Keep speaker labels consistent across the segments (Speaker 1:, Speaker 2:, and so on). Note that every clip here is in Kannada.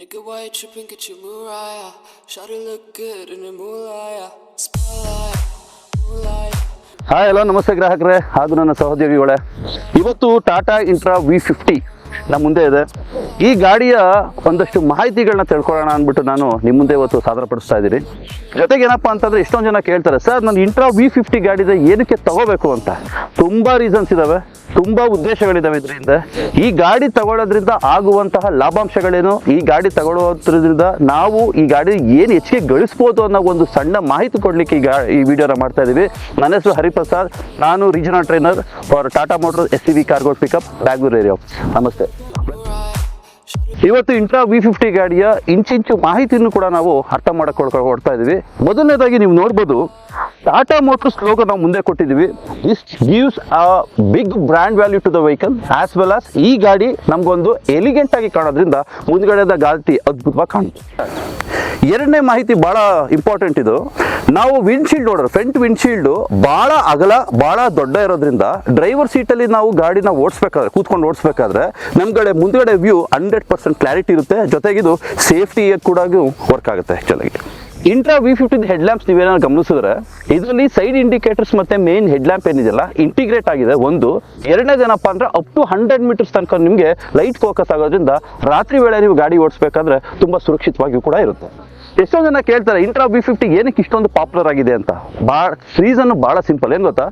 Speaker 1: Nigga, why you tripping? Get your Mariah. Shawty look good in the moonlight. Spotlight, moonlight.
Speaker 2: Hi hello ನಮಸ್ತೆ ಗ್ರಾಹಕರೇ ಹಾಗೂ ನನ್ನ ಸಹೋದ್ಯೋಗಿಗಳೇ. ಇವತ್ತು ಟಾಟಾ ಇಂಟ್ರಾ V50 ನಮ್ಮ ಮುಂದೆ ಇದೆ. ಈ ಗಾಡಿಯ ಒಂದಷ್ಟು ಮಾಹಿತಿಗಳನ್ನ ತಿಳ್ಕೊಳ್ಳೋಣ ಅಂದ್ಬಿಟ್ಟು ನಾನು ನಿಮ್ಮ ಮುಂದೆ ಇವತ್ತು ಸಾದರಪಡಿಸ್ತಾ ಇದ್ದೀನಿ. ಜೊತೆಗೆ ಏನಪ್ಪ ಅಂತಂದರೆ ಎಷ್ಟೊಂದು ಜನ ಕೇಳ್ತಾರೆ, ಸರ್ ನಾನು ಇಂಟ್ರಾ V50 ಗಾಡಿದೆ ಏನಕ್ಕೆ ತಗೋಬೇಕು ಅಂತ. ತುಂಬ ರೀಸನ್ಸ್ ಇದ್ದಾವೆ, ತುಂಬ ಉದ್ದೇಶಗಳಿದ್ದಾವೆ ಇದರಿಂದ. ಈ ಗಾಡಿ ತಗೊಳ್ಳೋದ್ರಿಂದ ಆಗುವಂತಹ ಲಾಭಾಂಶಗಳೇನು, ಈ ಗಾಡಿ ತಗೊಳ್ಳೋದ್ರಿಂದ ನಾವು ಈ ಗಾಡಿ ಏನು ಹೆಚ್ಚಿಗೆ ಗಳಿಸ್ಬೋದು ಅನ್ನೋ ಒಂದು ಸಣ್ಣ ಮಾಹಿತಿ ಕೊಡಲಿಕ್ಕೆ ಈ ವಿಡಿಯೋನ ಮಾಡ್ತಾ ಇದ್ದೀವಿ. ನನ್ನ ಹೆಸರು ಹರಿಪ್ರಸಾದ್, ನಾನು regional trainer for Tata motors SCV cargo pickup Bangalore area. ನಮಸ್ತೆ. ಇವತ್ತು ಇಂಟ್ರಾ V50 ಗಾಡಿಯ ಇಂಚಿಂಚು ಮಾಹಿತಿಯನ್ನು ಕೂಡ ನಾವು ಅರ್ಥ ಕೊಡ್ತಾ ಇದ್ದೀವಿ. ಮೊದಲನೇದಾಗಿ ನೀವು ನೋಡ್ಬೋದು, ಟಾಟಾ ಮೋಟರ್ಸ್ ಲೋಗೋ ನಾವು ಮುಂದೆ ಕೊಟ್ಟಿದ್ದೀವಿ. This gives a big brand value to the vehicle as well as ಈ ಗಾಡಿ ನಮಗೊಂದು ಎಲಿಗೆಂಟ್ ಆಗಿ ಕಾಣೋದ್ರಿಂದ ಮುಂದ್ಗಡೆದ ಗಾಡಿ ಅದ್ಭುತವಾಗಿ ಕಾಣುತ್ತೆ. ಎರಡನೇ ಮಾಹಿತಿ ಬಹಳ ಇಂಪಾರ್ಟೆಂಟ್. ಇದು ನಾವು ವಿಂಡ್ಶೀಲ್ಡ್ ನೋಡ್ರೆ ಫ್ರಂಟ್ ವಿಂಡ್ಶೀಲ್ಡು ಭಾಳ ಅಗಲ ಭಾಳ ದೊಡ್ಡ ಇರೋದ್ರಿಂದ ಡ್ರೈವರ್ ಸೀಟಲ್ಲಿ ನಾವು ಗಾಡಿನ ಕೂತ್ಕೊಂಡು ಓಡಿಸ್ಬೇಕಾದ್ರೆ ನಮ್ಗಡೆ ಮುಂದ್ಗಡೆ ವ್ಯೂ 100% ಕ್ಲಾರಿಟಿ ಇರುತ್ತೆ. ಜೊತೆಗಿದು ಸೇಫ್ಟಿ ಕೂಡ ವರ್ಕ್ ಆಗುತ್ತೆ. ಆ್ಯಕ್ಚುಲಾಗಿ ಇಂಟ್ರಾ V50 ಹೆಡ್ ಲ್ಯಾಂಪ್ಸ್ ನೀವೇನಾದ್ರು ಗಮನಿಸಿದ್ರೆ ಇದರಲ್ಲಿ ಸೈಡ್ ಇಂಡಿಕೇಟರ್ಸ್ ಮತ್ತೆ ಮೇನ್ ಹೆಡ್ ಲ್ಯಾಂಪ್ ಏನಿದೆಯಲ್ಲ ಇಂಟಿಗ್ರೇಟ್ ಆಗಿದೆ. ಒಂದು ಎರಡನೇದೇನಪ್ಪ ಅಂದ್ರೆ ಅಪ್ ಟು 100 ಮೀಟರ್ಸ್ ತನಕ ನಿಮಗೆ ಲೈಟ್ ಫೋಕಸ್ ಆಗೋದ್ರಿಂದ ರಾತ್ರಿ ವೇಳೆ ನೀವು ಗಾಡಿ ಓಡಿಸ್ಬೇಕಾದ್ರೆ ತುಂಬ ಸುರಕ್ಷಿತವಾಗಿಯೂ ಕೂಡ ಇರುತ್ತೆ. ಎಷ್ಟೋ ಜನ ಕೇಳ್ತಾರೆ ಇಂಟ್ರಾ V50 ಏನಕ್ಕೆ ಇಷ್ಟೊಂದು ಪಾಪ್ಯುಲರ್ ಆಗಿದೆ ಅಂತ. ರೀಸನ್ ಬಹಳ ಸಿಂಪಲ್. ಏನು ಗೊತ್ತಾ,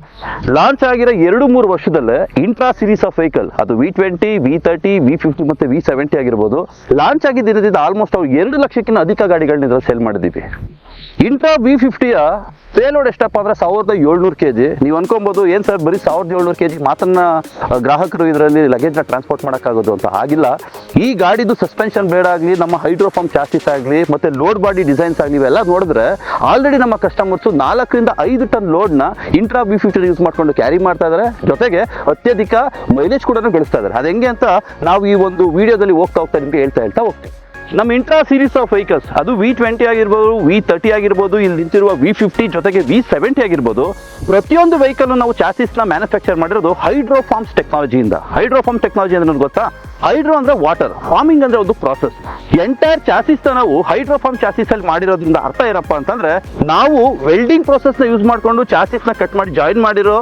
Speaker 2: ಲಾಂಚ್ ಆಗಿರೋ 2-3 ವರ್ಷದಲ್ಲೇ ಇಂಟ್ರಾ ಸೀರೀಸ್ ಆಫ್ ವೆಹಿಕಲ್, ಅದು V20, V30, V50 ಮತ್ತೆ V70 ಆಗಿರ್ಬೋದು, ಲಾಂಚ್ ಆಗಿದ್ದರಿಂದ ಆಲ್ಮೋಸ್ಟ್ ಅವ್ರು 2 ಲಕ್ಷಕ್ಕಿಂತ ಅಧಿಕ ಗಾಡಿಗಳನ್ನ ಇದ್ರಲ್ಲಿ ಸೇಲ್ ಮಾಡಿದ್ದೀವಿ. ಇಂಟ್ರಾ V50ಯ ಪೇಲೋಡ್ ಎಷ್ಟಪ್ಪ ಅಂದ್ರೆ 1700 kg. ನೀವು ಅನ್ಕೊಬೋದು, ಏನು ಸರ್ ಬರೀ 1700 kg ಮಾತನ್ನ ಗ್ರಾಹಕರು ಇದರಲ್ಲಿ ಲಗೇಜ್ನ ಟ್ರಾನ್ಸ್ಪೋರ್ಟ್ ಮಾಡೋಕ್ಕಾಗೋದು ಅಂತ. ಆಗಿಲ್ಲ. ಈ ಗಾಡಿದು ಸಸ್ಪೆನ್ಷನ್ ಬ್ಲೇಡ್ ಆಗಲಿ, ನಮ್ಮ ಹೈಡ್ರೋಫಾರ್ಮ್ ಚಾಸಿಸ್ ಆಗಲಿ, ಮತ್ತೆ ಲೋಡ್ ಬಾಡಿ ಡಿಸೈನ್ಸ್ ಆಗಲಿ, ಇವೆಲ್ಲ ನೋಡಿದ್ರೆ ಆಲ್ರೆಡಿ ನಮ್ಮ ಕಸ್ಟಮರ್ಸು 4ರಿಂದ 5 ಟನ್ ಲೋಡ್ನ ಇಂಟ್ರಾ V50 ಯೂಸ್ ಮಾಡ್ಕೊಂಡು ಕ್ಯಾರಿ ಮಾಡ್ತಾ ಇದ್ದಾರೆ. ಜೊತೆಗೆ ಅತ್ಯಧಿಕ ಮೈಲೇಜ್ ಕೂಡ ಗಳಿಸ್ತಾ ಇದ್ದಾರೆ. ಅದು ಹೆಂಗೆ ಅಂತ ನಾವು ಈ ಒಂದು ವಿಡಿಯೋದಲ್ಲಿ ಹೋಗ್ತಾ ನಿಮಗೆ ಹೇಳ್ತಾ ಹೋಗ್ತೀವಿ. ನಮ್ಮ ಇಂಟ್ರಾ ಸೀರೀಸ್ ಆಫ್ ವೆಹಿಕಲ್ಸ್, ಅದು V20 ಆಗಿರ್ಬೋದು, V30 ಆಗಿರ್ಬೋದು, ಇಲ್ಲಿ ನಿಂತಿರುವ V50 ಜೊತೆಗೆ V70 ಆಗಿರ್ಬೋದು, ಪ್ರತಿಯೊಂದು ವೆಹಿಕಲ್ ನಾವು ಚಾಸಿಸ್ನ ಮ್ಯಾನುಫ್ಯಾಕ್ಚರ್ ಮಾಡಿರೋದು ಹೈಡ್ರೋಫಾರ್ಮ್ಸ್ ಟೆಕ್ನಾಲಜಿಯಿಂದ. ಹೈಡ್ರೋಫಾರ್ಮ್ ಟೆಕ್ನಾಲಜಿ ಅಂದ್ರೆ ಗೊತ್ತಾ, ಹೈಡ್ರೋ ಅಂದ್ರೆ ವಾಟರ್, ಫಾರ್ಮಿಂಗ್ ಅಂದ್ರೆ ಒಂದು ಪ್ರಾಸೆಸ್. ಎಂಟೈರ್ ಚಾಸಿಸ್ ನಾವು ಹೈಡ್ರೋಫಾರ್ಮ್ ಚಾಸಿಸ್ ಅಲ್ಲಿ ಮಾಡಿರೋದ್ರಿಂದ ಅರ್ಥ ಏನಪ್ಪಾ ಅಂತಂದ್ರೆ, ನಾವು ವೆಲ್ಡಿಂಗ್ ಪ್ರೋಸೆಸ್ ನ ಯೂಸ್ ಮಾಡ್ಕೊಂಡು ಚಾಸಿಸ್ ನ ಕಟ್ ಮಾಡಿ ಜಾಯಿನ್ ಮಾಡಿರೋ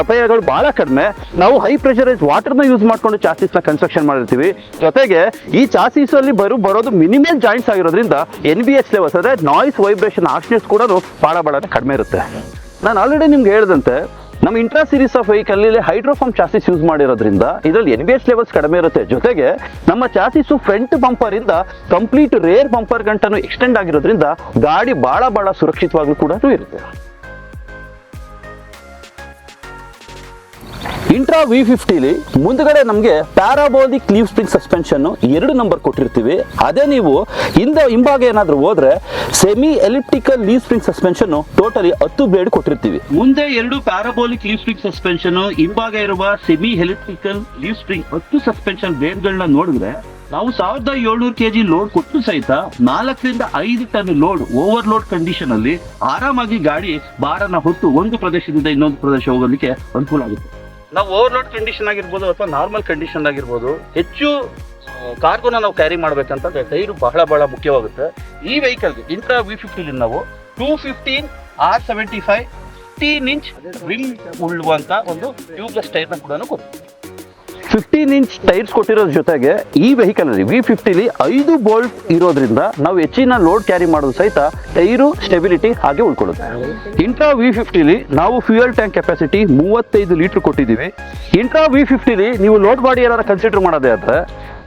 Speaker 2: ಅಪಾಯಗಳು ಬಹಳ ಕಡಿಮೆ. ನಾವು ಹೈ ಪ್ರೆಷರೈಸ್ ವಾಟರ್ ನ ಯೂಸ್ ಮಾಡ್ಕೊಂಡು ಚಾಸಿಸ್ ನ ಕನ್ಸ್ಟ್ರಕ್ಷನ್ ಮಾಡಿರ್ತೀವಿ. ಜೊತೆಗೆ ಈ ಚಾಸಿಸ್ ಅಲ್ಲಿ ಬರೋದು ಮಿನಿಮಲ್ ಜಾಯಿಂಟ್ಸ್ ಆಗಿರೋದ್ರಿಂದ NBH ಲೆವೆಲ್ಸ್ ಅಂದ್ರೆ ನಾಯ್ಸ್ ವೈಬ್ರೇಷನ್ ಹಾರ್ಶ್ನೆಸ್ ಕೂಡ ಬಹಳ ಕಡಿಮೆ ಇರುತ್ತೆ. ನಾನು ಆಲ್ರೆಡಿ ನಿಮ್ಗೆ ಹೇಳಿದಂತೆ ನಮ್ಮ Intra series of vehicle hydroform chassis use ಮಾಡಿರೋದ್ರಿಂದ ಇದರಲ್ಲಿ NBH ಲೆವೆಲ್ಸ್ ಕಡಿಮೆ ಇರುತ್ತೆ. ಜೊತೆಗೆ ನಮ್ಮ ಚಾಸಿಸ್ ಫ್ರಂಟ್ ಬಂಪರ್ ಇಂದ ಕಂಪ್ಲೀಟ್ ರೇರ್ ಬಂಪರ್ ಗಂಟನು ಎಕ್ಸ್ಟೆಂಡ್ ಆಗಿರೋದ್ರಿಂದ ಗಾಡಿ ಬಹಳ ಸುರಕ್ಷಿತವಾಗ್ಲೂ ಕೂಡ ಇರುತ್ತೆ. ಇಂಟ್ರಾ V50 ಮುಂದ್ಗಡೆ ನಮಗೆ parabolic leaf spring suspension 2 number ಕೊಟ್ಟಿರ್ತೀವಿ. ಅದೇ ನೀವು ಹಿಂಭಾಗ ಏನಾದರೂ ಹೋದ್ರೆ semi elliptical leaf spring suspension totally 10 blade ಕೊಟ್ಟಿರ್ತೀವಿ. ಮುಂದೆ 2 ಪ್ಯಾರಾಬೋಲಿಕ್ ಲೀವ್ ಸ್ಪ್ರಿಂಗ್ ಸಸ್ಪೆನ್ಷನ್, ಹಿಂಭಾಗ ಇರುವ semi elliptical leaf spring 10 suspension ಬ್ಲೇಡ್ಗಳನ್ನ ನೋಡಿದ್ರೆ ನಾವು 1700 kg ಲೋಡ್ ಕೊಟ್ಟು ಸಹಿತ 4ರಿಂದ 5 ಟನ್ ಲೋಡ್ ಓವರ್ಲೋಡ್ ಕಂಡೀಷನ್ ಅಲ್ಲಿ ಆರಾಮಾಗಿ ಗಾಡಿ ಭಾರನ ಹೊತ್ತು ಒಂದು ಪ್ರದೇಶದಿಂದ ಇನ್ನೊಂದು ಪ್ರದೇಶ ಹೋಗೋದಕ್ಕೆ ಅನುಕೂಲ ಆಗುತ್ತೆ. ನಾವು ಓವರ್ಲೋಡ್ ಕಂಡೀಷನ್ ಆಗಿರ್ಬೋದು ಅಥವಾ ನಾರ್ಮಲ್ ಕಂಡೀಷನ್ ಆಗಿರ್ಬೋದು, ಹೆಚ್ಚು ಕಾರ್ಗೋನ ನಾವು ಕ್ಯಾರಿ ಮಾಡ್ಬೇಕಂತಂದ್ರೆ ಟೈರು ಬಹಳ ಮುಖ್ಯವಾಗುತ್ತೆ. ಈ ವೆಹಿಕಲ್ಗೆ ಇಂಟ್ರಾ V50 ನಾವು 215 R75 15 ಇಂಚ್ ರಿಮ್ ಉಳ್ಳುವಂತ ಒಂದು ಟ್ಯೂಬ್ಲೆಸ್ ಟೈರ್ನ ಕೂಡ ಕೊಡ್ತೀವಿ. 15 ಇಂಚ್ ಟೈರ್ಸ್ ಕೊಟ್ಟಿರೋದ್ರ ಜೊತೆಗೆ ಈ ವೆಹಿಕಲ್ ಅಲ್ಲಿ V50 5 ಬೋಲ್ಟ್ ಇರೋದ್ರಿಂದ ನಾವು ಹೆಚ್ಚಿನ ಲೋಡ್ ಕ್ಯಾರಿ ಮಾಡೋದು ಸಹಿತ ಟೈರು ಸ್ಟೆಬಿಲಿಟಿ ಹಾಗೆ ಉಳ್ಕೊಳ್ಳುತ್ತೆ. ಇಂಟ್ರಾ V50 ನಾವು ಫ್ಯೂಯಲ್ ಟ್ಯಾಂಕ್ ಕೆಪಾಸಿಟಿ 35 ಲೀಟರ್ ಕೊಟ್ಟಿದ್ದೀವಿ. ಇಂಟ್ರಾ V50 ನೀವು ಲೋಡ್ ಬಾಡಿ ಏನಾದ್ರು ಕನ್ಸಿಡರ್ ಮಾಡೋದೇ ಆದರೆ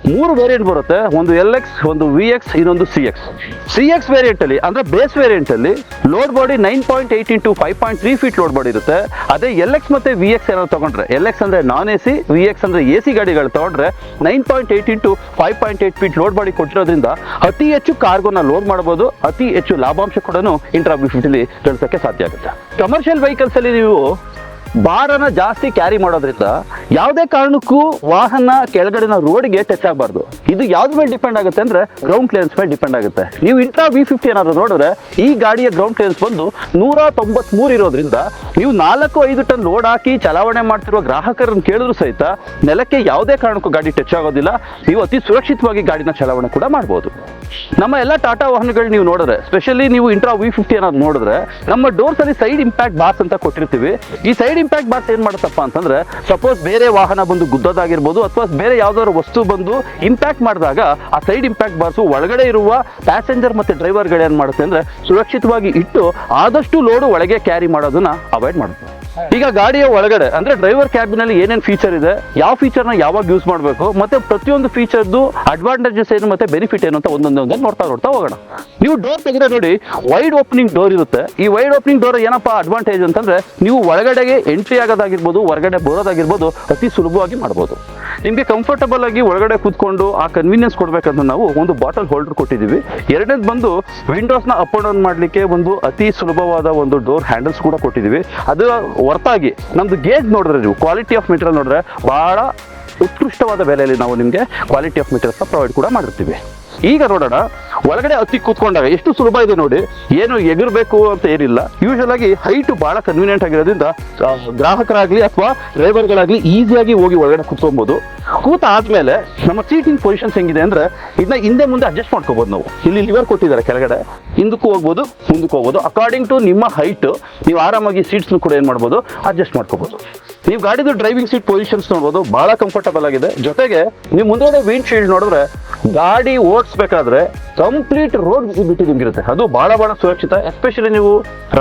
Speaker 2: 3 ವೇರಿಯಂಟ್ ಬರುತ್ತೆ. ಒಂದು LX, ಒಂದು VX, ಇನ್ನೊಂದು CX ವೇರಿಯಂಟ್ ಅಲ್ಲಿ ಅಂದ್ರೆ ಬೇಸ್ ವೇರಿಯಂಟ್ ಅಲ್ಲಿ load body 9.8 into 5.3 feet load body ಇರುತ್ತೆ. ಅದೇ LX ಮತ್ತೆ VX ಏನಾದ್ರು ತಗೊಂಡ್ರೆ, LX ಅಂದ್ರೆ ನಾನ್ AC, VX ಅಂದ್ರೆ AC ಗಾಡಿಗಳು ತಗೊಂಡ್ರೆ 9.8 into 5.8 ಫೀಟ್ ಲೋಡ್ ಬಾಡಿ ಕೊಟ್ಟಿರೋದ್ರಿಂದ ಅತಿ ಹೆಚ್ಚು ಕಾರ್ಗೋನ ಲೋಡ್ ಮಾಡಬಹುದು. ಅತಿ ಹೆಚ್ಚು ಲಾಭಾಂಶ ಕೂಡ ಇಂಟ್ರಾ V50 ಗಳಿಸೋಕೆ ಸಾಧ್ಯ ಆಗುತ್ತೆ. ಕಮರ್ಷಿಯಲ್ ವೆಹಿಕಲ್ಸ್ ಅಲ್ಲಿ ನೀವು ಭಾರನ ಜಾಸ್ತಿ ಕ್ಯಾರಿ ಮಾಡೋದ್ರಿಂದ ಯಾವುದೇ ಕಾರಣಕ್ಕೂ ವಾಹನ ಕೆಳಗಡೆನ ರೋಡ್ಗೆ ಟಚ್ ಆಗಬಾರ್ದು. ಇದು ಯಾವ್ದು ಮೇಲೆ ಡಿಪೆಂಡ್ ಆಗುತ್ತೆ ಅಂದ್ರೆ ಗ್ರೌಂಡ್ ಕ್ಲಿಯರೆನ್ಸ್ ಮೇಲೆ ಡಿಪೆಂಡ್ ಆಗುತ್ತೆ. ನೀವು ಇಂಟ್ರಾ V50 ಏನಾದ್ರು ನೋಡಿದ್ರೆ ಈ ಗಾಡಿಯ ಗ್ರೌಂಡ್ ಕ್ಲಿಯರೆನ್ಸ್ ಬಂದು 193 ಇರೋದ್ರಿಂದ ನೀವು 4-5 ಟನ್ ಲೋಡ್ ಹಾಕಿ ಚಲಾವಣೆ ಮಾಡ್ತಿರುವ ಗ್ರಾಹಕರನ್ನು ಕೇಳಿದ್ರು ಸಹಿತ ನೆಲಕ್ಕೆ ಯಾವುದೇ ಕಾರಣಕ್ಕೂ ಗಾಡಿ ಟಚ್ ಆಗೋದಿಲ್ಲ. ನೀವು ಅತಿ ಸುರಕ್ಷಿತವಾಗಿ ಗಾಡಿನ ಚಲಾವಣೆ ಕೂಡ ಮಾಡ್ಬೋದು. ನಮ್ಮ ಎಲ್ಲ ಟಾಟಾ ವಾಹನಗಳು ನೀವು ನೋಡಿದ್ರೆ, ಸ್ಪೆಷಲಿ ನೀವು ಇಂಟ್ರಾ V50 ಅನ್ನೋದು ನೋಡಿದ್ರೆ, ನಮ್ಮ ಡೋರ್ಸ್ ಅಲ್ಲಿ ಸೈಡ್ ಇಂಪ್ಯಾಕ್ಟ್ ಬಾರ್ಸ್ ಅಂತ ಕೊಟ್ಟಿರ್ತೀವಿ. ಈ ಸೈಡ್ ಇಂಪ್ಯಾಕ್ಟ್ ಬಾರ್ಸ್ ಏನ್ ಮಾಡುತ್ತಪ್ಪ ಅಂತಂದ್ರೆ, ಸಪೋಸ್ ಬೇರೆ ವಾಹನ ಬಂದು ಗುದ್ದೋದಾಗಿರ್ಬೋದು ಅಥವಾ ಬೇರೆ ಯಾವ್ದಾದ್ರು ವಸ್ತು ಬಂದು ಇಂಪ್ಯಾಕ್ಟ್ ಮಾಡಿದಾಗ ಆ ಸೈಡ್ ಇಂಪ್ಯಾಕ್ಟ್ ಬಾರ್ಸ್ ಒಳಗಡೆ ಇರುವ ಪ್ಯಾಸೆಂಜರ್ ಮತ್ತೆ ಡ್ರೈವರ್ಗಳು ಏನ್ ಮಾಡುತ್ತೆ ಅಂದ್ರೆ ಸುರಕ್ಷಿತವಾಗಿ ಇಟ್ಟು ಆದಷ್ಟು ಲೋಡು ಒಳಗೆ ಕ್ಯಾರಿ ಮಾಡೋದನ್ನ ಅವಾಯ್ಡ್ ಮಾಡುತ್ತೆ. ಈಗ ಗಾಡಿಯ ಒಳಗಡೆ ಅಂದ್ರೆ ಡ್ರೈವರ್ ಕ್ಯಾಬಿನ್ ಅಲ್ಲಿ ಏನೇನು ಫೀಚರ್ ಇದೆ, ಯಾವ ಫೀಚರ್ನ ಯಾವಾಗ ಯೂಸ್ ಮಾಡಬೇಕು, ಮತ್ತೆ ಪ್ರತಿಯೊಂದು ಫೀಚರ್ದು ಅಡ್ವಾಂಟೇಜಸ್ ಏನು ಮತ್ತೆ ಬೆನಿಫಿಟ್ ಏನು ಅಂತ ಒಂದೊಂದೇ ನೋಡ್ತಾ ಹೋಗೋಣ. ನೀವು ಡೋರ್ ತೆಗೆದ್ರೆ ನೋಡಿ, ವೈಡ್ ಓಪನಿಂಗ್ ಡೋರ್ ಇರುತ್ತೆ. ಈ ವೈಡ್ ಓಪನಿಂಗ್ ಡೋರ್ ಏನಪ್ಪಾ ಅಡ್ವಾಂಟೇಜ್ ಅಂತಂದ್ರೆ, ನೀವು ಒಳಗಡೆಗೆ ಎಂಟ್ರಿ ಆಗೋದಾಗಿರ್ಬೋದು, ಹೊರಗಡೆ ಬರೋದಾಗಿರ್ಬೋದು ಅತಿ ಸುಲಭವಾಗಿ ಮಾಡ್ಬೋದು. ನಿಮಗೆ ಕಂಫರ್ಟಬಲ್ ಆಗಿ ಒಳಗಡೆ ಕೂತ್ಕೊಂಡು ಆ ಕನ್ವೀನಿಯನ್ಸ್ ಕೊಡ್ಬೇಕಂತ ನಾವು ಒಂದು ಬಾಟಲ್ ಹೋಲ್ಡರ್ ಕೊಟ್ಟಿದ್ದೀವಿ. ಎರಡನೇದು ಬಂದು ವಿಂಡೋಸ್ನ ಅಪ್ ಅಂಡ್ ಡೌನ್ ಮಾಡಲಿಕ್ಕೆ ಒಂದು ಅತಿ ಸುಲಭವಾದ ಒಂದು ಡೋರ್ ಹ್ಯಾಂಡಲ್ಸ್ ಕೂಡ ಕೊಟ್ಟಿದ್ದೀವಿ. ಅದು ಹೊರತಾಗಿ ನಮ್ದು ಗೇಜ್ ನೋಡಿದ್ರೆ, ನೀವು ಕ್ವಾಲಿಟಿ ಆಫ್ ಮೆಟೀರಿಯಲ್ ನೋಡಿದ್ರೆ ಬಹಳ ಉತ್ಕೃಷ್ಟವಾದ ಬೆಲೆಯಲ್ಲಿ ನಾವು ನಿಮಗೆ ಕ್ವಾಲಿಟಿ ಆಫ್ ಮೆಟೀರಿಯಲ್ಸ್ ಪ್ರೊವೈಡ್ ಕೂಡ ಮಾಡಿರ್ತೀವಿ. ಈಗ ನೋಡೋಣ ಒಳಗಡೆ ಹತ್ತಿ ಕೂತ್ಕೊಂಡಾಗ ಎಷ್ಟು ಸುಲಭ ಇದೆ ನೋಡಿ. ಏನು ಎಗರಬೇಕು ಅಂತ ಏನಿಲ್ಲ. ಯೂಶುವಲ್ ಆಗಿ ಹೈಟ್ ಬಹಳ ಕನ್ವೀನಿಯಂಟ್ ಆಗಿರೋದ್ರಿಂದ ಗ್ರಾಹಕರಾಗ್ಲಿ ಅಥವಾ ಡ್ರೈವರ್ಗಳಾಗ್ಲಿ ಈಸಿಯಾಗಿ ಹೋಗಿ ಒಳಗಡೆ ಕೂತ್ಕೊಬಹುದು. ಕೂತ ಆದ್ಮೇಲೆ ನಮ್ಮ ಸೀಟಿಂಗ್ ಪೊಸಿಷನ್ಸ್ ಹೆಂಗಿದೆ ಅಂದ್ರೆ, ಇದನ್ನ ಹಿಂದೆ ಮುಂದೆ ಅಡ್ಜಸ್ಟ್ ಮಾಡ್ಕೋಬಹುದು. ನಾವು ಇಲ್ಲಿ ಲಿವರ್ ಕೊಟ್ಟಿದ್ದಾರೆ, ಕೆಳಗಡೆ ಹಿಂದಕ್ಕೂ ಹೋಗ್ಬೋದು, ಮುಂದಕ್ಕೂ ಹೋಗ್ಬೋದು. ಅಕಾರ್ಡಿಂಗ್ ಟು ನಿಮ್ಮ ಹೈಟ್ ನೀವು ಆರಾಮಾಗಿ ಸೀಟ್ಸ್ ಕೂಡ ಏನ್ ಮಾಡ್ಬೋದು, ಅಡ್ಜಸ್ಟ್ ಮಾಡ್ಕೋಬಹುದು. ನೀವು ಗಾಡಿದು ಡ್ರೈವಿಂಗ್ ಸೀಟ್ ಪೊಸಿಷನ್ಸ್ ನೋಡ್ಬೋದು, ಬಹಳ ಕಂಫರ್ಟಬಲ್ ಆಗಿದೆ. ಜೊತೆಗೆ ನೀವು ಮುಂದೆ ವಿಂಡ್ ಶೀಲ್ಡ್ ನೋಡಿದ್ರೆ, ಗಾಡಿ ಓಡಿಸ್ಬೇಕಾದ್ರೆ ಕಂಪ್ಲೀಟ್ ರೋಡ್ ವಿಸಿಬಿಲಿಟಿ ನಿಮ್ಗಿರುತ್ತೆ. ಅದು ಬಹಳ ಸುರಕ್ಷಿತ. ಎಸ್ಪೆಷಲಿ ನೀವು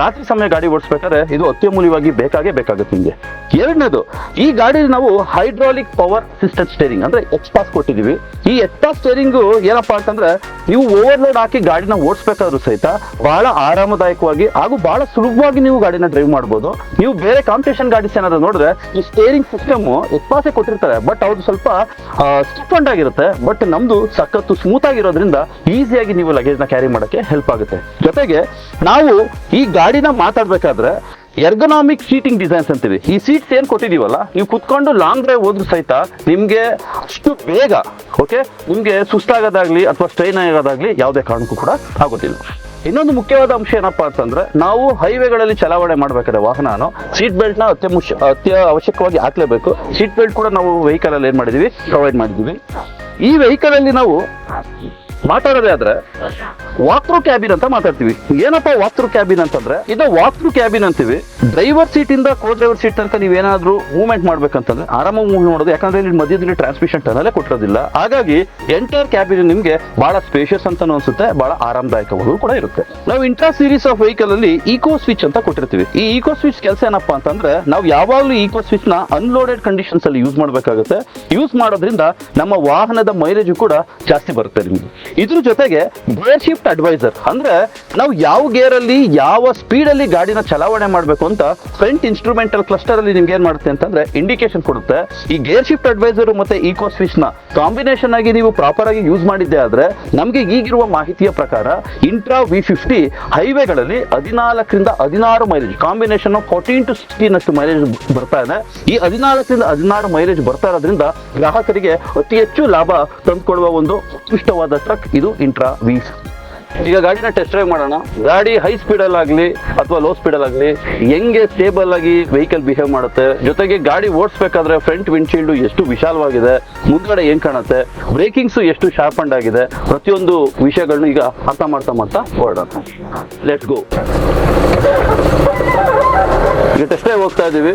Speaker 2: ರಾತ್ರಿ ಸಮಯ ಗಾಡಿ ಓಡಿಸ್ಬೇಕಾದ್ರೆ ಇದು ಅತ್ಯಮೂಲ್ಯವಾಗಿ ಬೇಕಾಗುತ್ತೆ ನಿಮಗೆ. ಎರಡನೇದು, ಈ ಗಾಡಿ ನಾವು ಹೈಡ್ರಾಲಿಕ್ ಪವರ್ ಅಸಿಸ್ಟೆಂಟ್ ಸ್ಟೇರಿಂಗ್ ಅಂದ್ರೆ ಎಕ್ಸ್ಪಾಸ್ ಕೊಟ್ಟಿದ್ದೀವಿ. ಈ ಎಕ್ಸ್ಪಾಸ್ ಸ್ಟೇರಿಂಗು ಏನಪ್ಪಾ ಅಂತಂದ್ರೆ, ನೀವು ಓವರ್ಲೋಡ್ ಹಾಕಿ ಗಾಡಿನ ಓಡಿಸ್ಬೇಕಾದ್ರೂ ಸಹಿತ ಬಹಳ ಆರಾಮದಾಯಕವಾಗಿ ಹಾಗೂ ಬಹಳ ಸುಲಭವಾಗಿ ನೀವು ಗಾಡಿನ ಡ್ರೈವ್ ಮಾಡ್ಬೋದು. ನೀವು ಬೇರೆ ಕಾಂಪಿಟೇಷನ್ ಗಾಡೀಸ್ ಏನಾದ್ರು ನೋಡಿದ್ರೆ, ಈ ಸ್ಟೇರಿಂಗ್ ಸಿಸ್ಟಮ್ ಎಕ್ಸ್ಪಾಸೇ ಕೊಟ್ಟಿರ್ತಾರೆ, ಬಟ್ ಅವ್ರು ಸ್ವಲ್ಪ ಸ್ಟಿಫ್ ಆಗಿರುತ್ತೆ. ಬಟ್ ನಮ್ದು ಸಖತ್ತು ಸ್ಮೂತ್ ಆಗಿರೋದ್ರಿಂದ ಈಸಿಯಾಗಿ ನೀವು ಲಗೇಜ್ ನ ಕ್ಯಾರಿ ಮಾಡಕ್ಕೆ ಹೆಲ್ಪ್ ಆಗುತ್ತೆ. ಜೊತೆಗೆ ನಾವು ಈ ಗಾಡಿನ ಮಾತಾಡ್ಬೇಕಾದ್ರೆ ಎರ್ಗೊನಾಮಿಕ್ ಸೀಟಿಂಗ್ ಡಿಸೈನ್ಸ್ ಅಂತೀವಿ. ಈ ಸೀಟ್ಸ್ ಏನ್ ಕೊಟ್ಟಿದೀವಲ್ಲ, ನೀವು ಕುತ್ಕೊಂಡು ಲಾಂಗ್ ಡ್ರೈವ್ ಹೋದ್ರೂ ಸಹಿತ ನಿಮ್ಗೆ ಅಷ್ಟು ಬೇಗ ನಿಮ್ಗೆ ಸುಸ್ತಾಗೋದಾಗ್ಲಿ ಅಥವಾ ಸ್ಟ್ರೈನ್ ಆಗೋದಾಗ್ಲಿ ಯಾವುದೇ ಕಾರಣಕ್ಕೂ ಕೂಡ ಆಗೋದಿಲ್ಲ. ಇನ್ನೊಂದು ಮುಖ್ಯವಾದ ಅಂಶ ಏನಪ್ಪಾ ಅಂತಂದ್ರೆ, ನಾವು ಹೈವೇಗಳಲ್ಲಿ ಚಲಾವಣೆ ಮಾಡ್ಬೇಕಾದ್ರೆ ವಾಹನ ಸೀಟ್ ಬೆಲ್ಟ್ ನ ಅವಶ್ಯಕವಾಗಿ ಹಾಕ್ಲೇಬೇಕು. ಸೀಟ್ ಬೆಲ್ಟ್ ಕೂಡ ನಾವು ವೆಹಿಕಲ್ ಅಲ್ಲಿ ಏನ್ ಮಾಡಿದೀವಿ, ಪ್ರೊವೈಡ್ ಮಾಡಿದೀವಿ. ಈ ವೆಹಿಕಲ್ ಅಲ್ಲಿ ನಾವು ಮಾತಾಡೋದೇ ಆದ್ರೆ ವಾಕ್ ಥ್ರೂ ಕ್ಯಾಬಿನ್ ಅಂತ ಮಾತಾಡ್ತೀವಿ. ಏನಪ್ಪಾ ವಾಕ್ ಥ್ರೂ ಕ್ಯಾಬಿನ್ ಅಂತಂದ್ರೆ, ಇದು ವಾಕ್ ಥ್ರೂ ಕ್ಯಾಬಿನ್ ಅಂತೀವಿ. ಡ್ರೈವರ್ ಸೀಟ್ ಇಂದ ಕೋ ಡ್ರೈವರ್ ಸೀಟ್ ತನಕ ನೀವೇನಾದ್ರೂ ಮೂವ್ಮೆಂಟ್ ಮಾಡ್ಬೇಕಂತಂದ್ರೆ ಆರಾಮಾಗಿ ಮೂವ್ ಮಾಡೋದು. ಯಾಕಂದ್ರೆ ಇಲ್ಲಿ ಮಧ್ಯದಲ್ಲಿ ಟ್ರಾನ್ಸ್ಮಿಷನ್ ಟನಲ್ಲೇ ಕೊಟ್ಟಿರೋದಿಲ್ಲ. ಹಾಗಾಗಿ ಎಂಟೈರ್ ಕ್ಯಾಬಿನ್ ನಿಮ್ಗೆ ಬಹಳ ಸ್ಪೇಷಿಯಸ್ ಅಂತಾನು ಅನ್ಸುತ್ತೆ, ಬಹಳ ಆರಾಮದಾಯಕವಾಗೂ ಕೂಡ ಇರುತ್ತೆ. ನಾವು ಇಂಟ್ರಾ ಸೀರೀಸ್ ಆಫ್ ವೆಹಿಕಲ್ ಅಲ್ಲಿ ಈಕೋ ಸ್ವಿಚ್ ಅಂತ ಕೊಟ್ಟಿರ್ತೀವಿ. ಈ ಈಕೋ ಸ್ವಿಚ್ ಕೆಲಸ ಏನಪ್ಪಾ ಅಂತಂದ್ರೆ, ನಾವು ಯಾವಾಗಲೂ ಈಕೋ ಸ್ವಿಚ್ ನ ಅನ್ಲೋಡೆಡ್ ಕಂಡೀಷನ್ಸ್ ಅಲ್ಲಿ ಯೂಸ್ ಮಾಡಬೇಕಾಗುತ್ತೆ. ಯೂಸ್ ಮಾಡೋದ್ರಿಂದ ನಮ್ಮ ವಾಹನದ ಮೈಲೇಜ್ ಕೂಡ ಜಾಸ್ತಿ ಬರುತ್ತೆ ನಿಮ್ಗೆ. ಇದ್ರ ಜೊತೆಗೆ ಗೇರ್ ಶಿಫ್ಟ್ ಅಡ್ವೈಸರ್ ಅಂದ್ರೆ, ನಾವು ಯಾವ ಗೇರ್ ಅಲ್ಲಿ ಯಾವ ಸ್ಪೀಡ್ ಅಲ್ಲಿ ಗಾಡಿನ ಚಲಾವಣೆ ಮಾಡಬೇಕು ಅಂತ ಫ್ರಂಟ್ ಇನ್ಸ್ಟ್ರೂಮೆಂಟಲ್ ಕ್ಲಸ್ಟರ್ ಅಲ್ಲಿ ನಿಮ್ಗೆ ಏನ್ ಮಾಡುತ್ತೆ ಅಂತಂದ್ರೆ ಇಂಡಿಕೇಶನ್ ಕೊಡುತ್ತೆ. ಈ ಗೇರ್ ಶಿಫ್ಟ್ ಅಡ್ವೈಸರ್ ಮತ್ತೆ ಈಕೋ ಸ್ವಿಚ್ ನ ಕಾಂಬಿನೇಷನ್ ಆಗಿ ನೀವು ಪ್ರಾಪರ್ ಆಗಿ ಯೂಸ್ ಮಾಡಿದ್ದೆ ಆದ್ರೆ, ನಮ್ಗೆ ಈಗಿರುವ ಮಾಹಿತಿಯ ಪ್ರಕಾರ intra V50 ಹೈವೇಗಳಲ್ಲಿ 14ರಿಂದ 16 mileage combination 14 to 16 ಅಷ್ಟು ಮೈಲೇಜ್ ಬರ್ತಾ ಇದೆ. ಈ 14ರಿಂದ 16 ಮೈಲೇಜ್ ಬರ್ತಾ ಇರೋದ್ರಿಂದ ಗ್ರಾಹಕರಿಗೆ ಅತಿ ಹೆಚ್ಚು ಲಾಭ ತಂದುಕೊಡುವ ಒಂದು ಉತ್ಕೃಷ್ಟವಾದ ಟ್ರಕ್ ಇದು ಇಂಟ್ರಾ V50. ಈಗ ಗಾಡಿನ ಟೆಸ್ಟ್ ಡ್ರೈವ್ ಮಾಡೋಣ. ಗಾಡಿ ಹೈ ಸ್ಪೀಡಲ್ಲಿ ಆಗಲಿ ಅಥವಾ ಲೋ ಸ್ಪೀಡಲ್ಲಿ ಆಗಲಿ ಹೆಂಗೆ ಸ್ಟೇಬಲ್ ಆಗಿ ವೆಹಿಕಲ್ ಬಿಹೇವ್ ಮಾಡುತ್ತೆ, ಜೊತೆಗೆ ಗಾಡಿ ಓಡಿಸ್ಬೇಕಾದ್ರೆ ಫ್ರಂಟ್ ವಿಂಡ್ಶೀಲ್ಡ್ ಎಷ್ಟು ವಿಶಾಲವಾಗಿದೆ, ಮುಂದ್ಗಡೆ ಹೆಂಗ್ ಕಾಣುತ್ತೆ, ಬ್ರೇಕಿಂಗ್ಸ್ ಎಷ್ಟು ಶಾರ್ಪ್ ಅಂಡ್ ಆಗಿದೆ, ಪ್ರತಿಯೊಂದು ವಿಷಯಗಳನ್ನ ಈಗ ಅರ್ಥ ಮಾಡ್ತಾ ಹೊರಡೋಣ. Let's go. ಈಗ ಟೆಸ್ಟ್ ಡ್ರೈವ್ ಹೋಗ್ತಾ ಇದೀವಿ.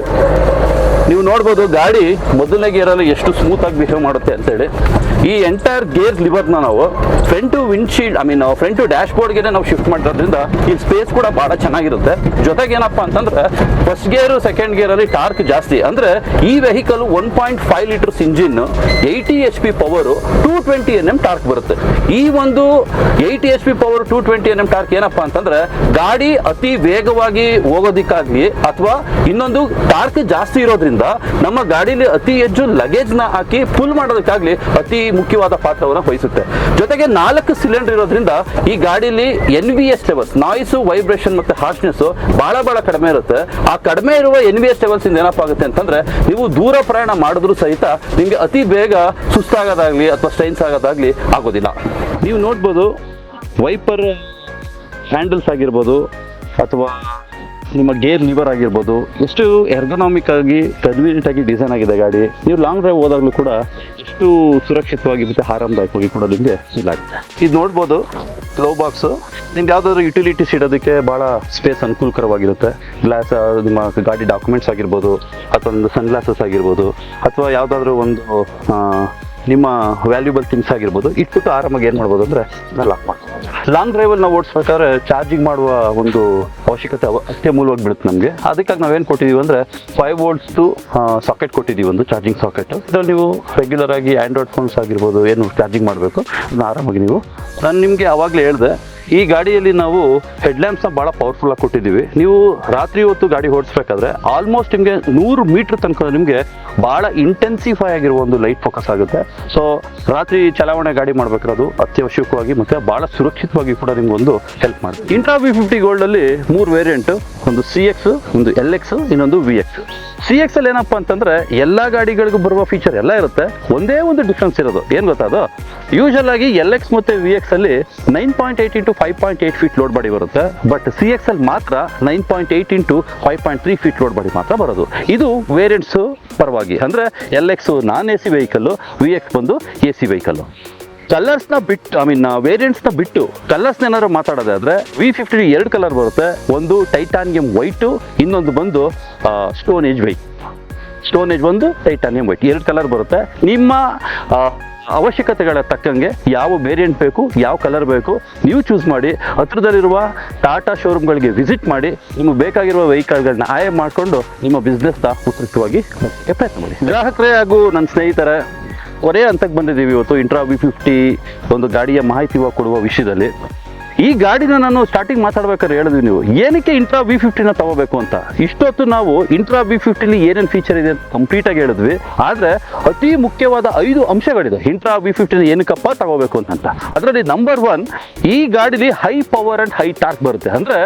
Speaker 2: ನೀವು ನೋಡ್ಬೋದು ಗಾಡಿ ಮೊದಲನೇ ಗೇರಲ್ಲಿ ಎಷ್ಟು ಸ್ಮೂತ್ ಆಗಿ ಬಿಹೇವ್ ಮಾಡುತ್ತೆ ಅಂತೇಳಿ. ಈ ಎಂಟೈರ್ ಗೇರ್ ಲಿವರ್ನ ನಾವು ಫ್ರಂಟ್ ವಿಂಡ್ಶೀಲ್ಡ್ ಫ್ರಂಟ್ ಡ್ಯಾಶ್ ಬೋರ್ಡ್ಗೆ ನಾವು ಶಿಫ್ಟ್ ಮಾಡಿರೋದ್ರಿಂದ ಈ ಸ್ಪೇಸ್ ಕೂಡ ಬಹಳ ಚೆನ್ನಾಗಿರುತ್ತೆ. ಜೊತೆಗೆ ಏನಪ್ಪಾ ಅಂತಂದ್ರೆ, ಫಸ್ಟ್ ಗೇರು ಸೆಕೆಂಡ್ ಗೇರ್ ಅಲ್ಲಿ ಟಾರ್ಕ್ ಜಾಸ್ತಿ. ಅಂದ್ರೆ ಈ vehicle 1.5 litres engine, 80 HP power, 220 Nm torque ಬರುತ್ತೆ. ಈ ಒಂದು 80 HP ಪವರ್ 220 Nm ಟಾರ್ಕ್ ಏನಪ್ಪಾ ಅಂತಂದ್ರೆ, ಗಾಡಿ ಅತಿ ವೇಗವಾಗಿ ಹೋಗೋದಿಕ್ಕಾಗ್ಲಿ ಅಥವಾ ಇನ್ನೊಂದು ಟಾರ್ಕ್ ಜಾಸ್ತಿ ಇರೋದ್ರಿಂದ ನಮ್ಮ ಗಾಡಿಲಿ ಅತಿ ಹೆಚ್ಚು ಲಗೇಜ್ ನ ಹಾಕಿ ಫುಲ್ ಮಾಡೋದಕ್ಕಾಗ್ಲಿ ಅತಿ ಮುಖ್ಯವಾದ ಪಾತ್ರವನ್ನು ವಹಿಸುತ್ತೆ. ಜೊತೆಗೆ 4 ಸಿಲಿಂಡರ್ ಇರೋದ್ರಿಂದ ಈ ಗಾಡಿಲಿ NVS ಲೆವೆಲ್ಸ್, ನಾಯ್ಸ್, ವೈಬ್ರೇಷನ್ ಮತ್ತೆ ಹಾರ್ಶ್ನೆಸ್ ಬಹಳ ಕಡಿಮೆ ಇರುತ್ತೆ. ಆ ಕಡಿಮೆ ಇರುವ NVS ಲೆವೆಲ್ಸ್ ಇಂದ ಏನಪ್ಪ ಆಗುತ್ತೆ ಅಂತಂದ್ರೆ, ನೀವು ದೂರ ಪ್ರಯಾಣ ಮಾಡಿದ್ರು ಸಹಿತ ನಿಮ್ಗೆ ಅತಿ ಬೇಗ ಸುಸ್ತಾಗೋದಾಗ್ಲಿ ಅಥವಾ ಸ್ಟ್ರೈನ್ಸ್ ಆಗೋದಾಗ್ಲಿ ಆಗೋದಿಲ್ಲ. ನೀವು ನೋಡ್ಬೋದು ವೈಪರ್ ಹ್ಯಾಂಡಲ್ಸ್ ಆಗಿರ್ಬೋದು ಅಥವಾ ನಿಮ್ಮ ಗೇರ್ ಲಿವರ್ ಆಗಿರ್ಬೋದು, ಎಷ್ಟು ಎರ್ಗೊನಾಮಿಕ್ ಆಗಿ ಕನ್ವೀನಿಯಂಟ್ ಆಗಿ ಡಿಸೈನ್ ಆಗಿದೆ ಗಾಡಿ. ನೀವು ಲಾಂಗ್ ಡ್ರೈವ್ ಹೋದಾಗಲೂ ಕೂಡ ಎಷ್ಟು ಸುರಕ್ಷಿತವಾಗಿ ಮತ್ತೆ ಆರಾಮದಾಯಕವಾಗಿ ಕೂಡ ನಿಮಗೆ ಫೀಲ್ ಆಗುತ್ತೆ. ಇದು ನೋಡ್ಬೋದು ಗ್ಲೋ ಬಾಕ್ಸು, ನಿಮ್ಗೆ ಯಾವುದಾದ್ರು ಯುಟಿಲಿಟೀಸ್ ಇಡೋದಕ್ಕೆ ಭಾಳ ಸ್ಪೇಸ್ ಅನುಕೂಲಕರವಾಗಿರುತ್ತೆ. ಗ್ಲಾಸ್, ನಿಮ್ಮ ಗಾಡಿ ಡಾಕ್ಯುಮೆಂಟ್ಸ್ ಆಗಿರ್ಬೋದು, ಅಥವಾ ಒಂದು ಸನ್ ಗ್ಲಾಸಸ್ ಆಗಿರ್ಬೋದು, ಅಥವಾ ಯಾವುದಾದ್ರೂ ಒಂದು ನಿಮ್ಮ ವ್ಯಾಲ್ಯೂಬಲ್ ಥಿಂಗ್ಸ್ ಆಗಿರ್ಬೋದು ಇಟ್ಬಿಟ್ಟು ಆರಾಮಾಗಿ ಏನು ಮಾಡ್ಬೋದು ಅಂದರೆ ಲಾಕ್ ಮಾಡ್ಬೋದು. ಲಾಂಗ್ ಡ್ರೈವಲ್ಲಿ ನಾವು ಓಡಿಸ್ಬೇಕಾದ್ರೆ ಚಾರ್ಜಿಂಗ್ ಮಾಡುವ ಒಂದು ಅವಶ್ಯಕತೆ ಅಷ್ಟೇ ಮೂಲವಾಗಿ ಬೀಳುತ್ತೆ ನಮಗೆ. ಅದಕ್ಕಾಗಿ ನಾವೇನು ಕೊಟ್ಟಿದ್ದೀವಿ ಅಂದರೆ 5 ವೋಲ್ಟ್ಸ್ದು ಸಾಕೆಟ್ ಕೊಟ್ಟಿದ್ದೀವಿ, ಒಂದು ಚಾರ್ಜಿಂಗ್ ಸಾಕೆಟ್. ಇದರಲ್ಲಿ ನೀವು ರೆಗ್ಯುಲರ್ ಆಗಿ ಆ್ಯಂಡ್ರಾಯ್ಡ್ ಫೋನ್ಸ್ ಆಗಿರ್ಬೋದು ಏನು ಚಾರ್ಜಿಂಗ್ ಮಾಡಬೇಕು ಅದನ್ನ ಆರಾಮಾಗಿ ನಾನು ನಿಮಗೆ ಆವಾಗಲೇ ಹೇಳಿದೆ, ಈ ಗಾಡಿಯಲ್ಲಿ ನಾವು ಹೆಡ್ಲ್ಯಾಂಪ್ಸ್ನ ಭಾಳ ಪವರ್ಫುಲ್ಲಾಗಿ ಕೊಟ್ಟಿದ್ದೀವಿ. ನೀವು ರಾತ್ರಿ ಹೊತ್ತು ಗಾಡಿ ಓಡಿಸ್ಬೇಕಾದ್ರೆ ಆಲ್ಮೋಸ್ಟ್ ನಿಮಗೆ 100 ಮೀಟ್ರ್ ತನಕ ನಿಮಗೆ ಭಾಳ ಇಂಟೆನ್ಸಿಫೈ ಆಗಿರುವ ಒಂದು ಲೈಟ್ ಫೋಕಸ್ ಆಗುತ್ತೆ. ಸೊ ರಾತ್ರಿ ಚಲಾವಣೆ ಗಾಡಿ ಮಾಡಬೇಕಾದ್ರೆ ಅದು ಅತ್ಯವಶ್ಯಕವಾಗಿ ಮತ್ತು ಭಾಳ ಸುರಕ್ಷಿತವಾಗಿ ಕೂಡ ನಿಮ್ಗೊಂದು ಹೆಲ್ಪ್ ಮಾಡುತ್ತೆ. ಇಂಟ್ರಾ V50 ಗೋಲ್ಡಲ್ಲಿ 3 ವೇರಿಯಂಟು, ಒಂದು CX, ಒಂದು LX, ಇನ್ನೊಂದು VX. CX ಅಲ್ಲಿ ಏನಪ್ಪ ಅಂತಂದರೆ ಎಲ್ಲ ಗಾಡಿಗಳಿಗೂ ಬರುವ ಫೀಚರ್ ಎಲ್ಲ ಇರುತ್ತೆ, ಒಂದೇ ಒಂದು ಡಿಫ್ರೆನ್ಸ್ ಇರೋದು ಏನು ಗೊತ್ತಾ, ಅದು ಯೂಶಲ್ ಆಗಿ LX ಮತ್ತು VX ಅಲ್ಲಿ 9.8 into 5.8 ಫೀಟ್ ಲೋಡ್ ಬಾಡಿ ಬರುತ್ತೆ. ಬಟ್ CX ಅಲ್ಲಿ ಮಾತ್ರ 9.8 into 5.3 ಫೀಟ್ ಲೋಡ್ ಬಾಡಿ ಮಾತ್ರ ಬರೋದು. ಇದು ವೇರಿಯಂಟ್ಸು ಪರವಾಗಿ, ಅಂದರೆ LX ನಾನ್ AC ವೆಹಿಕಲ್ಲು, VX ಬಂದು AC ವೆಹಿಕಲ್ಲು. ಕಲರ್ಸ್ನ ಬಿಟ್ಟು ವೇರಿಯಂಟ್ಸ್ನ ಬಿಟ್ಟು ಕಲರ್ಸ್ನ ಏನಾದ್ರು ಮಾತಾಡೋದಾದ್ರೆ V50 2 ಕಲರ್ ಬರುತ್ತೆ. ಒಂದು ಟೈಟಾನಿಯಂ ವೈಟು, ಇನ್ನೊಂದು ಬಂದು stone age white. Stone age ಒಂದು, ಟೈಟಾನಿಯಂ ವೈಟ್, 2 ಕಲರ್ ಬರುತ್ತೆ. ನಿಮ್ಮ ಅವಶ್ಯಕತೆಗಳ ತಕ್ಕಂಗೆ ಯಾವ ವೇರಿಯಂಟ್ ಬೇಕು, ಯಾವ ಕಲರ್ ಬೇಕು ನೀವು ಚೂಸ್ ಮಾಡಿ ಹತ್ರದಲ್ಲಿರುವ ಟಾಟಾ ಶೋರೂಮ್ಗಳಿಗೆ ವಿಸಿಟ್ ಮಾಡಿ ನಿಮಗೆ ಬೇಕಾಗಿರುವ ವೆಹಿಕಲ್ಗಳನ್ನ ಆಯ್ಕೆ ಮಾಡಿಕೊಂಡು ನಿಮ್ಮ ಬಿಸ್ನೆಸ್ನ ಉತ್ಕೃಷ್ಟವಾಗಿ ಪ್ರಯತ್ನ ಮಾಡಿ. ಗ್ರಾಹಕರೇ ಹಾಗೂ ನನ್ನ ಸ್ನೇಹಿತರೆ, ಒರೇ ಹಂತಕ್ಕೆ ಬಂದಿದ್ದೀವಿ ಇವತ್ತು ಇಂಟ್ರಾ V50 ಒಂದು ಗಾಡಿಯ ಮಾಹಿತಿ ಕೊಡುವ ವಿಷಯದಲ್ಲಿ. ಈ ಗಾಡಿನ ನಾನು ಸ್ಟಾರ್ಟಿಂಗ್ ಮಾತಾಡ್ಬೇಕಾದ್ರೆ ಹೇಳಿದ್ವಿ, ನೀವು ಏನಕ್ಕೆ ಇಂಟ್ರಾ V50ನ ತಗೋಬೇಕು ಅಂತ. ಇಷ್ಟೊತ್ತು ನಾವು ಇಂಟ್ರಾ V50ಲಿ ಏನೇನು ಫೀಚರ್ ಇದೆ ಅಂತ ಕಂಪ್ಲೀಟಾಗಿ ಹೇಳಿದ್ವಿ. ಆದರೆ ಅತಿ ಮುಖ್ಯವಾದ 5 ಅಂಶಗಳಿದೆ ಇಂಟ್ರಾ V50ನ ಏನಕ್ಕಪ್ಪ ತಗೋಬೇಕು ಅಂತ. ಅದರಲ್ಲಿ ನಂಬರ್ 1, ಈ ಗಾಡಿಲಿ high power and high torque ಬರುತ್ತೆ. ಅಂದರೆ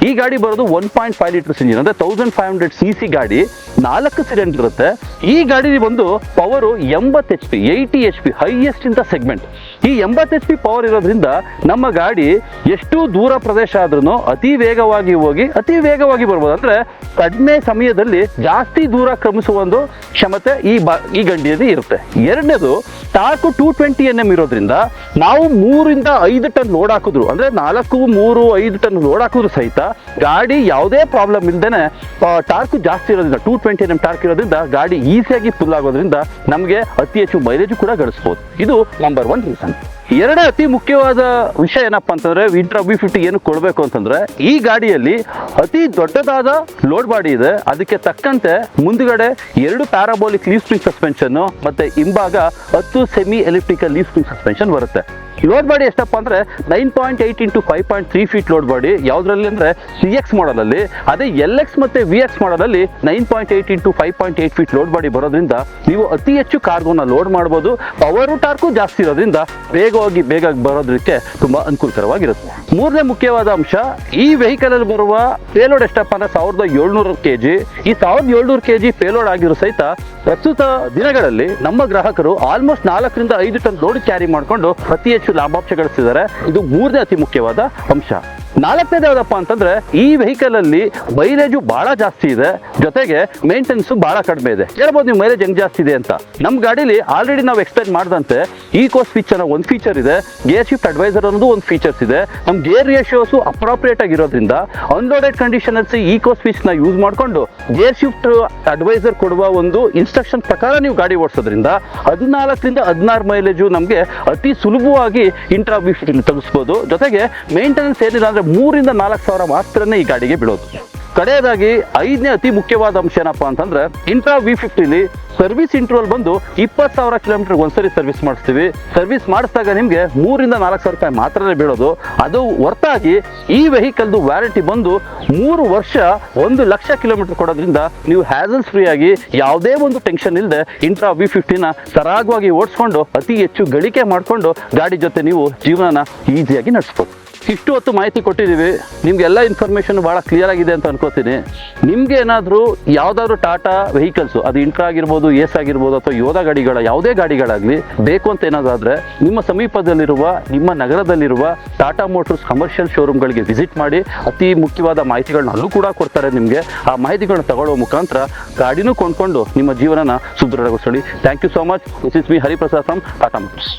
Speaker 2: ಈ ಗಾಡಿ ಬರೋದು 1.5 ಲೀಟರ್ಸ್ ಇಂಜಿನ್, ಅಂದರೆ 1500 cc ಗಾಡಿ, 4 ಸಿಲಿಂಡರ್ ಇರುತ್ತೆ. ಈ ಗಾಡಿ ಬಂದು ಪವರು 80 HP, 80 HP ಹೈಯೆಸ್ಟ್ ಇಂದ ಸೆಗ್ಮೆಂಟ್. ಈ 80 HP ಪವರ್ ಇರೋದ್ರಿಂದ ನಮ್ಮ ಗಾಡಿ ಎಷ್ಟು ದೂರ ಪ್ರದೇಶ ಆದ್ರೂ ಅತಿ ವೇಗವಾಗಿ ಹೋಗಿ ಅತಿ ವೇಗವಾಗಿ ಬರ್ಬೋದು. ಅಂದರೆ ಕಡಿಮೆ ಸಮಯದಲ್ಲಿ ಜಾಸ್ತಿ ದೂರ ಕ್ರಮಿಸುವ ಒಂದು ಕ್ಷಮತೆ ಈ ಗಂಡಿಯಲ್ಲಿ ಇರುತ್ತೆ. ಎರಡನೇದು, ಟಾರ್ಕು 220 Nm ಇರೋದ್ರಿಂದ ನಾವು 3 ಇಂದ 5 ಟನ್ ಲೋಡ್ ಹಾಕಿದ್ರು, ಅಂದರೆ 4, 3, 5 ಟನ್ ಲೋಡ್ ಹಾಕಿದ್ರು ಸಹಿತ ಗಾಡಿ ಯಾವುದೇ ಪ್ರಾಬ್ಲಮ್ ಇಲ್ಲದೇನೆ ಟಾರ್ಕು ಜಾಸ್ತಿ ಇರೋದ್ರಿಂದ 220 Nm ಟಾರ್ಕ್ ಇರೋದ್ರಿಂದ ಗಾಡಿ ಈಸಿಯಾಗಿ ಫುಲ್ ಆಗೋದ್ರಿಂದ ನಮಗೆ ಅತಿ ಹೆಚ್ಚು ಮೈಲೇಜ್ ಕೂಡ ಗಳಿಸ್ಬೋದು. ಇದು ನಂಬರ್ 1 ರೀಸನ್. ಎರಡನೇ ಅತಿ ಮುಖ್ಯವಾದ ವಿಷಯ ಏನಪ್ಪ ಅಂತಂದರೆ ಇಂಟ್ರಾ V50 ಏನು ಕೊಡಬೇಕು ಅಂತಂದರೆ, ಈ ಗಾಡಿಯಲ್ಲಿ ಅತಿ ದೊಡ್ಡದಾದ ಲೋಡ್ ಬಾಡಿ ಇದೆ. ಅದಕ್ಕೆ ತಕ್ಕಂತೆ ಮುಂದುಗಡೆ 2 ಪ್ಯಾರಾಬೋಲಿಕ್ ಲೀಫ್ ಸ್ಪ್ರಿಂಗ್ ಸಸ್ಪೆನ್ಷನ್ನು ಮತ್ತು ಹಿಂಭಾಗ 10 semi elliptical leaf spring suspension ಬರುತ್ತೆ. ಲೋಡ್ ಬಾಡಿ ಎಷ್ಟಪ್ಪ ಅಂದರೆ 9.8 into 5.3 ಫೀಟ್ ಲೋಡ್ ಬಾಡಿ. ಯಾವುದರಲ್ಲಿ ಅಂದರೆ CX ಮಾಡಲಲ್ಲಿ. ಅದೇ LX ಮತ್ತು VX ಮಾಡಲಲ್ಲಿ 9.8 into 5.8 feet load body ಬರೋದ್ರಿಂದ ನೀವು ಅತಿ ಹೆಚ್ಚು ಕಾರ್ಗೋನ ಲೋಡ್ ಮಾಡ್ಬೋದು. ಪವರು ಟಾರ್ಕು ಜಾಸ್ತಿ ಇರೋದ್ರಿಂದ ಬೇಗ ಬರೋದಕ್ಕೆ ತುಂಬ ಅನುಕೂಲಕರವಾಗಿರುತ್ತೆ. ಮೂರನೇ ಮುಖ್ಯವಾದ ಅಂಶ, ಈ ವೆಹಿಕಲಲ್ಲಿ ಬರುವ ಪೇಲೋಡ್ ಎಷ್ಟಪ್ಪ ಅಂದರೆ 1700 kg. ಈ 1700 kg ಪೇಲೋಡ್ ಆಗಿರೋ ಸಹಿತ ಪ್ರಸ್ತುತ ದಿನಗಳಲ್ಲಿ ನಮ್ಮ ಗ್ರಾಹಕರು ಆಲ್ಮೋಸ್ಟ್ 4 ರಿಂದ 5 ಟನ್ ಲೋಡ್ ಕ್ಯಾರಿ ಮಾಡಿಕೊಂಡು ಅತಿ ಹೆಚ್ಚು ಲಾಭಾಂಶ ಗಳಿಸಿದ್ದಾರೆ. ಇದು ಮೂರನೇ ಅತಿ ಮುಖ್ಯವಾದ ಅಂಶ. ನಾಲ್ಕನೇದು ಯಾವುದಪ್ಪ ಅಂತಂದರೆ, ಈ ವೆಹಿಕಲಲ್ಲಿ ಮೈಲೇಜು ಭಾಳ ಜಾಸ್ತಿ ಇದೆ, ಜೊತೆಗೆ ಮೇಂಟೆನೆನ್ಸು ಭಾಳ ಕಡಿಮೆ ಇದೆ. ಹೇಳ್ಬೋದು ನೀವು ಮೈಲೇಜ್ ಹೆಂಗೆ ಜಾಸ್ತಿ ಇದೆ ಅಂತ. ನಮ್ಮ ಗಾಡೀಲಿ ಆಲ್ರೆಡಿ ನಾವು ಎಕ್ಸ್ಪ್ಲೈನ್ ಮಾಡಿದಂತೆ ಈಕೋ ಸ್ವಿಚ್ ಅನ್ನೋ ಒಂದು ಫೀಚರ್ ಇದೆ, ಗೇರ್ ಶಿಫ್ಟ್ ಅಡ್ವೈಸರ್ ಅನ್ನೋದು ಒಂದು ಫೀಚರ್ಸ್ ಇದೆ. ನಮ್ಮ ಗೇರ್ ರೇಷಿಯೋಸು ಅಪ್ರಾಪ್ರಿಯೇಟ್ ಆಗಿರೋದ್ರಿಂದ ಅನ್ಲೋಡೆಡ್ ಕಂಡೀಷನಲ್ಲಿ ಈಕೋ ಸ್ವಿಚ್ನ ಯೂಸ್ ಮಾಡಿಕೊಂಡು ಗೇರ್ ಶಿಫ್ಟ್ ಅಡ್ವೈಸರ್ ಕೊಡುವ ಒಂದು ಇನ್ಸ್ಟ್ರಕ್ಷನ್ ಪ್ರಕಾರ ನೀವು ಗಾಡಿ ಓಡಿಸೋದ್ರಿಂದ 14 ರಿಂದ 16 ಮೈಲೇಜು ನಮಗೆ ಅತಿ ಸುಲಭವಾಗಿ ಇಂಟ್ರಾ V50 ತೆಗೆಸ್ಬೋದು. ಜೊತೆಗೆ ಮೇಂಟೆನೆನ್ಸ್ ಏನಿಲ್ಲ ಅಂದರೆ 3 ರಿಂದ 4 ಸಾವಿರ ಮಾತ್ರನೇ ಈ ಗಾಡಿಗೆ ಬೀಳೋದು. ಕಡೆಯದಾಗಿ 5ನೇ ಅತಿ ಮುಖ್ಯವಾದ ಅಂಶ ಏನಪ್ಪ ಅಂತಂದರೆ, ಇಂಟ್ರಾ V50ಲಿ ಸರ್ವಿಸ್ ಇಂಟರ್ವಲ್ ಬಂದು 20,000 ಕಿಲೋಮೀಟರ್ ಒಂದ್ಸರಿ ಸರ್ವಿಸ್ ಮಾಡಿಸ್ತೀವಿ. ಸರ್ವಿಸ್ ಮಾಡಿಸಿದಾಗ ನಿಮಗೆ 3 ರಿಂದ 4 ಸಾವಿರ ರೂಪಾಯಿ ಮಾತ್ರನೇ ಬೀಳೋದು. ಅದು ಹೊರತಾಗಿ ಈ ವೆಹಿಕಲ್ದು ವ್ಯಾರಂಟಿ ಬಂದು 3 ವರ್ಷ 1 ಲಕ್ಷ ಕಿಲೋಮೀಟರ್ ಕೊಡೋದ್ರಿಂದ ನೀವು ಹ್ಯಾಸಲ್ಸ್ ಫ್ರೀ ಆಗಿ ಯಾವುದೇ ಒಂದು ಟೆನ್ಷನ್ ಇಲ್ಲದೆ ಇಂಟ್ರಾ V50ನ ಸರಾಗವಾಗಿ ಓಡಿಸ್ಕೊಂಡು ಅತಿ ಹೆಚ್ಚು ಗಳಿಕೆ ಮಾಡಿಕೊಂಡು ಗಾಡಿ ಜೊತೆ ನೀವು ಜೀವನನ ಈಸಿಯಾಗಿ ನಡೆಸ್ಬೋದು. ಇಷ್ಟು ಹೊತ್ತು ಮಾಹಿತಿ ಕೊಟ್ಟಿದ್ದೀವಿ, ನಿಮಗೆಲ್ಲ ಇನ್ಫಾರ್ಮೇಷನ್ ಭಾಳ ಕ್ಲಿಯರ್ ಆಗಿದೆ ಅಂತ ಅನ್ಕೋತೀನಿ. ನಿಮ್ಗೆ ಏನಾದರೂ ಯಾವುದಾದ್ರೂ ಟಾಟಾ ವೆಹಿಕಲ್ಸು, ಅದು ಇಂಟ್ರಾ ಆಗಿರ್ಬೋದು, ಏಸ್ ಆಗಿರ್ಬೋದು, ಅಥವಾ ಯೋಧ ಗಾಡಿಗಳ ಯಾವುದೇ ಗಾಡಿಗಳಾಗಲಿ ಬೇಕು ಅಂತ ಏನಾದರೂ ಆದರೆ ನಿಮ್ಮ ಸಮೀಪದಲ್ಲಿರುವ, ನಿಮ್ಮ ನಗರದಲ್ಲಿರುವ ಟಾಟಾ ಮೋಟರ್ಸ್ ಕಮರ್ಷಿಯಲ್ ಶೋರೂಮ್ಗಳಿಗೆ ವಿಸಿಟ್ ಮಾಡಿ. ಅತಿ ಮುಖ್ಯವಾದ ಮಾಹಿತಿಗಳನ್ನ ಅಲ್ಲೂ ಕೂಡ ಕೊಡ್ತಾರೆ ನಿಮಗೆ. ಆ ಮಾಹಿತಿಗಳನ್ನ ತಗೊಳ್ಳೋ ಮುಖಾಂತರ ಗಾಡಿನೂ ಕೊಂಡ್ಕೊಂಡು ನಿಮ್ಮ ಜೀವನನ ಸುದೃಢಗೊಳಿಸಲಿ. Thank you so much. This is me Hariprasad from Tata motors.